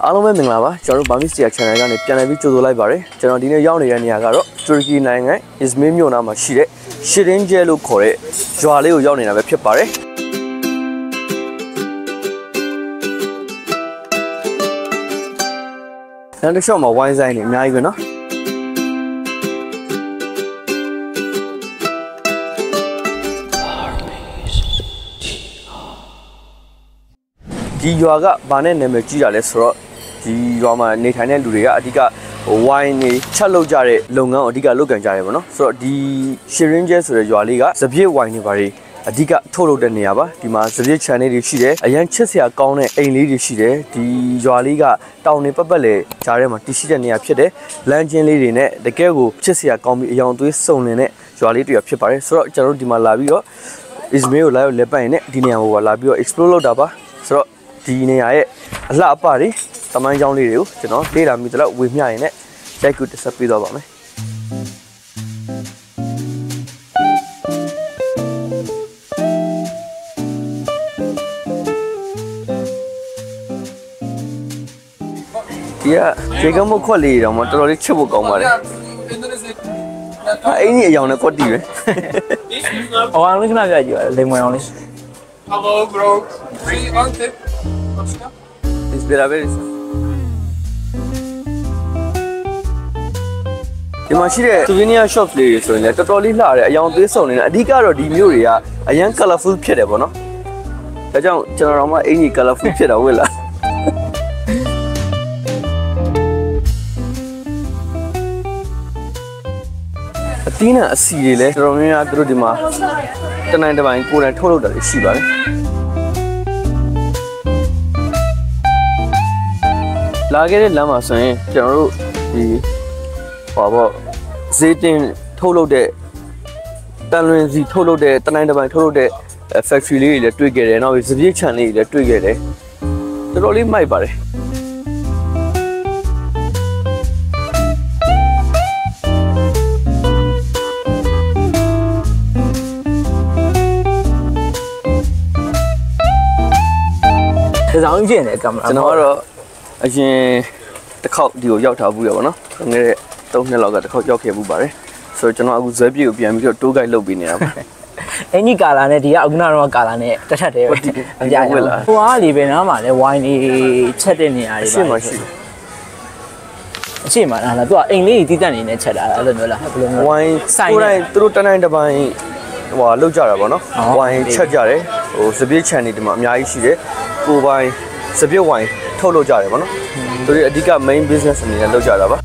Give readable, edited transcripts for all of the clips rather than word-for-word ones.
အားလုံးပဲမင်္ဂလာပါကျွန်တော်တို့ Burmese channel ကနေပြန်လည်ပြီးကြိုဆိုလိုက်ပါတယ်ကျွန်တော်ဒီနေ့ရောက်နေတဲ့နေရာကတော့တူရကီနိုင်ငံ Izmir မြို့နားမှာရှိတဲ့ Şirince လို့ခေါ်တဲ့ရွာလေးကိုရောက်နေတာပဲဖြစ်ပါတယ်နောက်တစ်ချက်မှာဝိုင်းဆိုင်နေအများကြီးပဲเนาะဒီရွာကဘာနဲ့နာမည်ကြီးတာလဲဆိုတော့ဒီရွာမှာနေထိုင်တဲ့လူတွေကအဓိကဝိုင်းနေချက်လုပ်ကြတဲ့လုပ်ငန်းကိုအဓိကလုပ်ကန်ကြတယ်ပေါ့နော်ဆိုတော့ဒီ Şirince ဆိုတဲ့ရွာလေးကစပြည့်ဝိုင်းနေပါလေအဓိကထုတ်လုပ်တဲ့နေရာပါဒီမှာစပြည့် channel တွေရှိတယ်အရန်ချစ်စရာကောင်းတဲ့အိမ်လေးတွေရှိတယ်ဒီရွာလေးကတောင်နေပတ်ပတ်လေကြားထဲမှာတည်ရှိတဲ့နေရာဖြစ်တယ်လမ်းချင်းလေးတွေနဲ့တကယ်ကိုချစ်စရာကောင်းပြီးအယောင်သွေးစုံနေတဲ့ရွာလေးတွေဖြစ်ပါတယ်ဆိုတော့ကျွန်တော်တို့ဒီမှာလာပြီးတော့ Izmir ကိုလာရောက်လက်ပတ်ရင်လည်းဒီနေရာကိုလာပြီးတော့ explore လုပ်တာပါဆိုတော့ဒီနေရာရဲ့အလှအပတွေတမိုင်းကြောင်းလေးတွေကိုကျွန်တော်လေ့လာမိသလောက်ဝေမျှရင်လည်းရိုက်ကူတက်ဆက်ပေးသွားပါမယ်ဒီကရေကမခွက်လေးတောင်မှတော်တော်လေးချစ်ဖို့ကောင်းပါတယ်အဲ့ဒီအယောင်နဲ့ကွက်တီပဲဟောအောင်လေးခဏပြကြည့်ပါလိမ္မာအောင်လေး Hello bro. Free on tip. Biz beraberiz. ဒီမှာရှိတဲ့ souvenir shop လေးတွေဆိုရင်လည်းတော်တော်လေးလှတယ်အယောင်သွေးစုံနေတယ်အဓိကတော့ဒီမျိုးတွေကအရန် colorful ဖြစ်တယ်ပေါ့နော်ဒါကြောင့်ကျွန်တော်တို့မှအင်ကြီး colorful ဖြစ်တာဝယ်လာအသီးနဲ့အစီတွေလည်းတော်တော်များများသူတို့ဒီမှာတနိုင်တစ်ပိုင်းကိုယ်တိုင်ထုတ်လုပ်တာတွေရှိပါတယ်လာခဲ့တဲ့လမ်းမှာဆိုရင်ကျွန်တော်တို့ဒီဈေးတင်ထုတ်လုပ်တဲ့တန်လွင်စီထုတ်လုပ်တဲ့တနိုင်တစ်ပိုင်းထုတ်လုပ်တဲ့ factory လေးတွေလည်းတွေ့ခဲ့တယ်နောက်ပြီးစပြည့်ခြံလေးတွေလည်းတွေ့ခဲ့တယ်တော်တော်လေးမိုက်ပါတယ်ဒီဆောင်ကြည့်နေကင်မရာကျွန်တော်ကတော့အရင်တစ်ခေါက်ဒီကိုရောက်ထားဘူးရပါတော့ငယ်တဲ့3နှစ်လောက်ကတစ်ခေါက်ရောက်ခဲ့ဘူးပါတယ်ဆိုတော့ကျွန်တော်အခုဇွဲပြေကိုပြန်ပြီးတော့တိုးဂိုက်လုပ်ပေးနေတာပါအင်ကြီးကာလာနဲ့ဒီကဥက္ကနာတော့ကာလာနဲ့တက်ထက်တယ်ပဲအပြာဟိုကလေပဲနားမှာလဲဝိုင်းနေချက်တဲ့နေရာတွေပါအရှိမလားသူကအိမ်လေးကြီးတည်တတ်နေနဲ့ချက်တာအဲ့လိုမျိုးလားဘယ်လိုမျိုးဝိုင်းကိုယ်တိုင်သူတို့တနိုင်တစ်ပိုင်းလောက်ကြတာပေါ့နော်ဝိုင်းချက်ကြတယ်စပြည့်ချန်နေဒီမှာအများကြီးရှိတယ်ကိုယ်ပိုင်စပြည့်ဝိုင်းထုတ်လုပ်ကြတယ်ပေါ့နော်သူတို့အဓိက main business အနေနဲ့လုပ်ကြတာပါ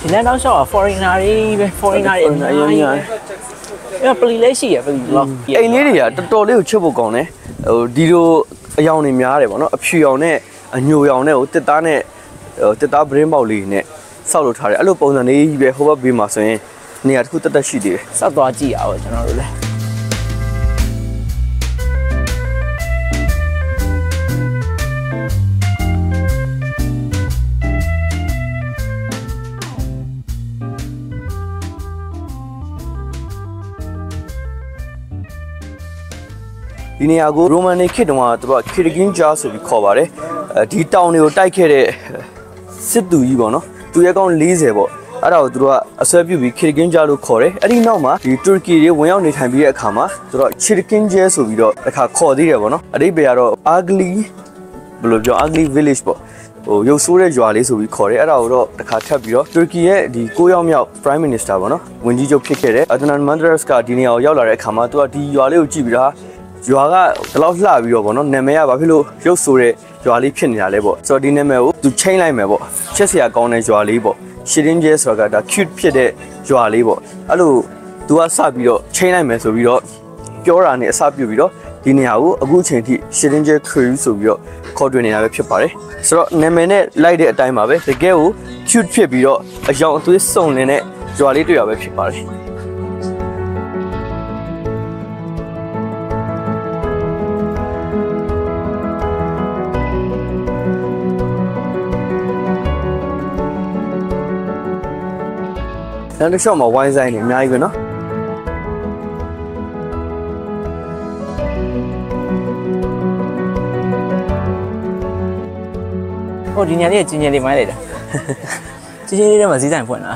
ဒီနေ့တော့ဆော foreigner တွေပဲ foreigner တွေအများကြီးအဲ့ပလီလေးရှိရပလီလောက်အိမ်လေးတွေကတော်တော်လေးကိုချစ်ဖို့ကောင်းတယ်ဒီလိုအယောင်တွေများတယ်ပေါ့နော်အဖြူရောင်နဲ့အညိုရောင်နဲ့တစ်သားနဲ့တစ်သားဘရင်းပေါက်လေးနဲ့စောက်လုပ်ထားတယ်အဲ့လိုပုံစံလေးကြီးပဲဟိုဘက်ဘေးမှာဆိုရင်နေရာတစ်ခုတက်တက်ရှိသေးတယ်စောက်သွားကြည့်အောင်ကျွန်တော်တို့လည်းဒီနေရာကိုရိုမန်နေခေတ်တုန်းကသူကခီရကင်းဂျာဆိုပြီးခေါ်ပါတယ်ဒီတောင်တွေကိုတိုက်ခဲ့တဲ့စစ်သူကြီးပေါ့နော်သူရဲကောင်း40ပေါ့အဲ့ဒါကိုသူတို့ကအဆွဲပြုပြီးခီရကင်းဂျာလို့ခေါ်တယ်အဲ့ဒီနောက်မှာဒီတူရကီတွေဝင်ရောက်နေထိုင်ပြီးတဲ့အခါမှာသူတို့ခီရကင်းဂျဲဆိုပြီးတော့တစ်ခါခေါ်သေးတယ်ပေါ့နော်အဓိပ္ပာယ်ကတော့ ugly ဘယ်လိုပြော ugly village ပေါ့ရုပ်ဆိုးတဲ့ရွာလေးဆိုပြီးခေါ်တယ်အဲ့ဒါကိုတော့တစ်ခါထပ်ပြီးတော့တူရကီရဲ့ဒီ9ရောက်မြောက် prime minister ပေါ့နော်ဝန်ကြီးချုပ်ဖြစ်ခဲ့တဲ့ Adnan Menderes ကဒီနေရာကိုရောက်လာတဲ့အခါမှာသူကဒီရွာလေးကိုကြည့်ပြီးတော့ရွာကဒီလောက်လှပြီးတော့ဗောနော်နာမည်ကဘာဖြစ်လို့ရုပ်ဆိုးတဲ့ရွာလေးဖြစ်နေတာလဲပေါ့ဆိုတော့ဒီနာမည်ကိုသူချိန်လိုက်မယ်ပေါ့ချက်စရာကောင်းတဲ့ရွာလေးပေါ့ Şirince ဆိုတာကဒါ cute ဖြစ်တဲ့ရွာလေးပေါ့အဲ့လိုသူကစပြီးတော့ချိန်လိုက်မယ်ဆိုပြီးတော့ ပြောတာနဲ့အစပြုပြီးတော့ဒီနေရာကိုအခုအချိန်ထိ Şirince Köyü ဆိုပြီးတော့ခေါ်တွင်နေတာပဲဖြစ်ပါတယ်ဆိုတော့နာမည်နဲ့လိုက်တဲ့အတိုင်းပါပဲတကယ်ကို cute ဖြစ်ပြီးတော့အယောင်အသွေးစုံလင်တဲ့ရွာလေးတွေ့ရပဲဖြစ်ပါတယ်နောက်တစ်လျှောက်မှာဝိုင်းဆိုင်နေအများကြီးပဲနော်ဟိုဒီညလေးချင်းချင်းလေးမိုင်းလိုက်တာချင်းချင်းလေးထဲမှာဈေးဆိုင်ဖွင့်တာ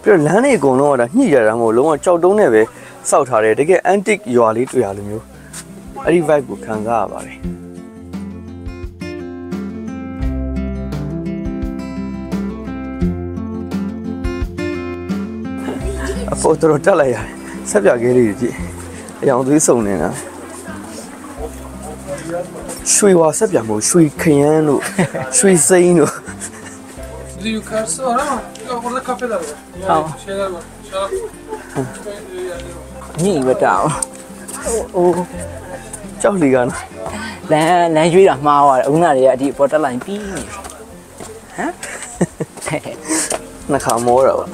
ပြီးတော့လမ်းတွေအကုန်လုံးကဒါညှိရတာမဟုတ်လုံးဝကြောက်တုံးနဲ့ပဲစောက်ထားတယ်တကယ် antique ရွာလေးတွေ့ရလိုမျိုးအဲ့ဒီ vibe ကိုခံစားရပါတယ်အဖို့တော်တက်လိုက်ရတယ်ဆက်ပြခဲလေးကြည့်အယောင်သွေးစုံနေတာရွှေဝါဆက်ပြမို့ရွှေခရမ်းတို့ရွှေစိမ်းတို့ Yukarısı var ama yok orada kafeler var. Yani Tamam. şeyler var. Şarap. Yani ညိပဲတောင်းအိုး ကြောက်လီကနော် လမ်းရွေးတာမှားသွားတယ်ဦးနာတွေကအဒီပေါ်တက်လိုက်ပြီးဟမ် နှခါမောတာပါ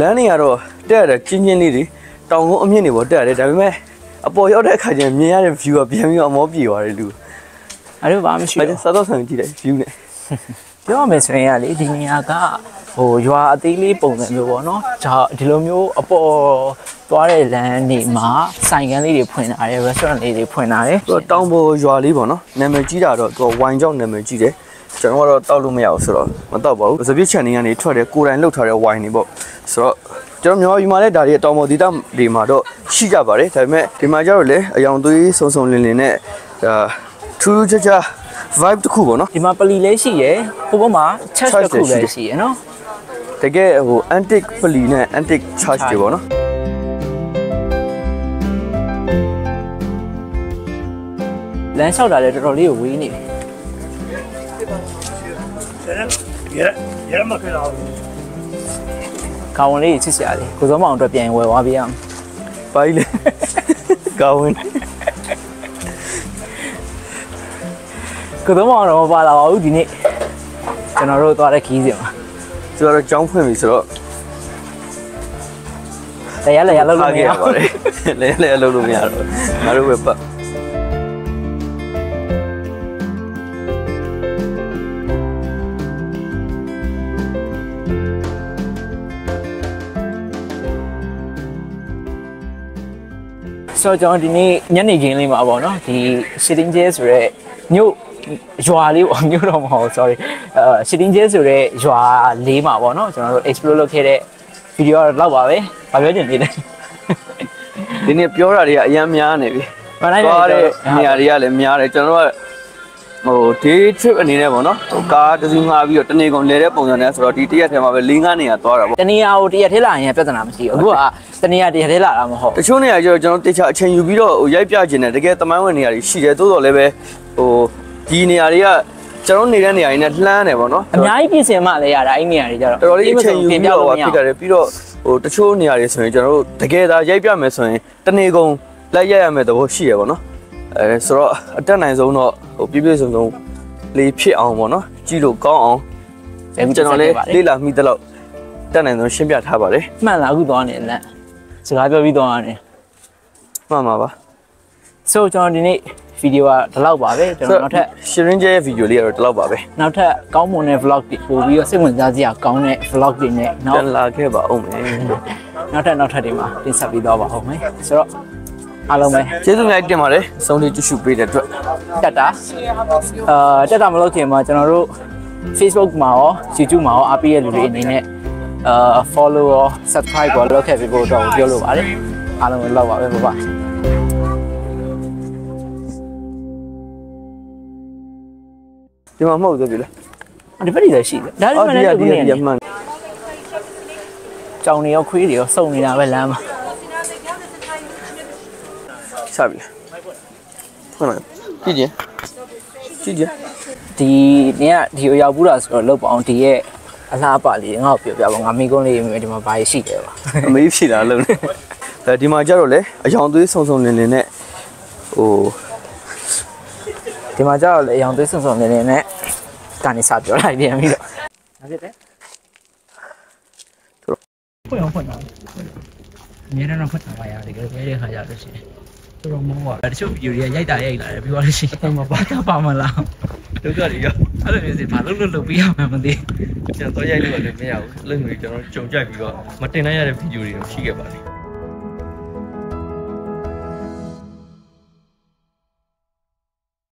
လမ်းတွေကတော့တက်ရတဲ့ချင်းချင်းလေးတွေတောင်ကုန်းအမြင့်တွေပေါ်တက်ရတယ်ဒါပေမဲ့အပေါ်ရောက်တဲ့အခါကျရင်မြင်ရတဲ့ view ကပြန်ပြီးတော့အမောပြေသွားတယ်လူအဲ့လိုဘာမှမရှိဘူး စားတော့ဆန်ကြည့်တယ် view နဲ့ ပြောရမယ်ဆိုရင်ကလေဒီနေရာကဟိုရွာအသေးလေးပုံစံမျိုးပေါ့နော်ဒါဒီလိုမျိုးအပေါ်သွားတဲ့လမ်းတွေမှာဆိုင်ကန်းလေးတွေဖွင့်ထားတယ် restaurant လေးတွေဖွင့်ထားတယ်တောင်ပေါ်ရွာလေးပေါ့နော်နာမည်ကြီးတာတော့သူကဝိုင်ကြောင့်နာမည်ကြီးတယ်ကျွန်တော်ကတော့တောက်လို့မရဘူးဆိုတော့မတောက်ပါဘူးစပစ်ချန်နေကနေထွက်တယ်ကိုယ်တိုင်လှုပ်ထားတဲ့ဝိုင်တွေပေါ့ဆိုတော့ကျွန်တော်မြန်မာပြည်မှာလည်းဒါတွေတောင်ပေါ်ဒေသတွေမှာတော့ရှိကြပါတယ်ဒါပေမဲ့ဒီမှာကျတော့လေအယောင်သွေးစုံစုံလင်လင်နဲ့ဒါထူးထူးခြားခြား vibe တစ်ခုပေါ့နော်ဒီမှာပလီလေးရှိရယ်ဟိုဘက်မှာ church တစ်ခုလည်းရှိရယ်နော်တကယ်ဟို antique ပလီနဲ့ antique church တွေပေါ့နော်လမ်းလျှောက်တာလည်းတော်တော်လေးကိုဝေးနေပြီကောင်းလေးချစ်စရာလေးကိုစောမောင်အတွက်ပြန်ဝယ်သွားပေးရအောင်ပါလေကောင်းဝင်ကိုစောမောင်တော့မပါလာပါဘူးဒီနေ့ကျွန်တော်တို့သွားတဲ့ခီးစဉ်မှာသူကတော့ကြောင်းဖွင့်ပြီဆိုတော့လည်းလှုပ်လို့မရပါဘူးလည်းလှုပ်လို့မရတော့ငါတို့ပဲပတ်ဆိုတော့ကျွန်တော်ဒီနေ့ညနေခင်းလေးမှာပေါ့နော်ဒီ Şirince ဆိုရဲမြို့ရွာလေးပေါ့မြို့တော့မဟုတ် sorry Şirince ဆိုရဲရွာလေးမှာပေါ့နော်ကျွန်တော်တို့ explore လုပ်ခဲ့တဲ့ video တော့လောက်ပါပဲ။ဘာပြောချင်သေးလဲ။ဒီနေ့ပြောတာတွေကအများများနေပြီ။မှန်လိုက်ပါတဲ့နေရာတွေကလည်းများတယ်ကျွန်တော်တို့ကဟို day trip အနေနဲ့ပေါ့နော်ဟိုကားတစ်စီးငှားပြီးတော့တနေ့ကုန်လဲတဲ့ပုံစံနဲ့ဆိုတော့ဒီတရက်ထဲမှာပဲ၄-၅နေရာသွားတာပေါ့တနေရာကိုတရက်ထဲလာရင်ပြဿနာမရှိဘူးအခုကတနေရာတရက်ထဲလာတာမဟုတ်တချို့နေရာကျတော့ကျွန်တော်တေချာအချိန်ယူပြီးတော့ဟိုရိုက်ပြခြင်းနဲ့တကယ်တမိုင်းဝင်နေရာတွေရှိတယ်တိုးတော်လည်းပဲဟိုဒီနေရာတွေကကျွန်တော်နေတဲ့နေရာတွေနဲ့လှမ်းတယ်ပေါ့နော်အများကြီးပြင်ဆင်မှလည်းရတာအဲ့နေရာတွေကျတော့တော်တော်လေးအချိန်ယူပြီးတော့ဖြစ်ကြတယ်ပြီးတော့ဟိုတချို့နေရာတွေဆိုရင်ကျွန်တော်တို့တကယ်သာရိုက်ပြမယ်ဆိုရင်တနေ့ကုန်လိုက်ရရမယ်သဘောရှိရပေါ့နော်ဆိုတော့အတက်နိုင်ဆုံးတော့ဟိုပြည့်ပြည့်စုံစုံလေးဖြစ်အောင်ပေါ့နော်ကြည့်လို့ကောင်းအောင်ကျွန်တော်လည်းလေးလာမိတဲ့လောက်တက်နိုင်ဆုံးရှင်းပြထားပါတယ်မှန်လားအခုသွားနေလက်စကားပြောပြီးသွားနေမှန်ပါပါဆိုကျွန်တော်ဒီနေ့ဗီဒီယိုကဒီလောက်ပါပဲကျွန်တော်နောက်ထပ် Şirince ရဲ့ဗီဒီယိုလေးကတော့ဒီလောက်ပါပဲနောက်ထပ်ကောင်းမွန်တဲ့ vlog တွေပို့ပြီးတော့စိတ်ဝင်စားစရာကောင်းတဲ့ vlog တွေနဲ့နောက်လာခဲ့ပါဦးမယ်နောက်ထပ်တွေမှာတင်ဆက်ပြီးတော့ပါအောင်မယ်ဆိုတော့အားလုံးပဲကျေးဇူးများတင်ပါတယ်အဆုံးလေးကြည့်ရှုပေးတဲ့အတွက်တက်တာမလို့ခင်မှာကျွန်တော်တို့ Facebook မှာရော YouTube မှာရောအားပေးရတဲ့လူတွေအနေနဲ့follow ရော subscribe ရောလုပ်ခဲ့ပြီးဖို့တော့ပြောလိုပါတယ်အားလုံးလောက်ပါပဲပါဒီမှာမဟုတ်သေးဘူးလားဒီဘက်ကြီးလည်းရှိတယ်ဒါပေမဲ့လည်းဒီနေရာကြောင်နေရောခွေးတွေရောစုံနေတာပဲလမ်းမှာ စပြီဟုတ်လားကြည့်ကြည့် ဒီနေ့ကဒီကိုရောက်ဘူးလားဆိုတော့လောက်ပါအောင်ဒီရဲ့အလားပါလေးငါ့ကိုပြောပြပါငါမိကုန်းလေးဒီမှာဘာရှိတယ်ပါ အမေးဖြေတာလုံးနေဒီမှာကြတော့လေအယောင်သွေးဆုံဆုံလင်းလင်းနဲ့ဟို ဒီမှာကျတော့လေအယောင်သွေးဆုံဆုံနေနေနဲ့ကနေစပြောလိုက်ပြန်ပြီတော့ဒါဖြစ်တယ်ဖွင့်အောင်ဖွင့်တာအများနဲ့ဖွင့်တာပါရတယ်ကြည့်တဲ့ခါကျတော့ရှင်တော်တော်မောပါတချို့ဗီဒီယိုတွေကရိုက်တာရိုက်လာတယ်ပြီးသွားလို့ရှိရင်တော့မပါတာပါမလားဒုက္ခတွေရောအဲ့လိုမျိုးစီဘာလို့လုပ်ပေးရမှမသိကျွန်တော်ရိုက်လို့လည်းမရဘူးအဲ့လိုမျိုးကျွန်တော်ကြုံကြိုက်ပြီးတော့မတင်နိုင်ရတဲ့ဗီဒီယိုတွေရှိခဲ့ပါတယ်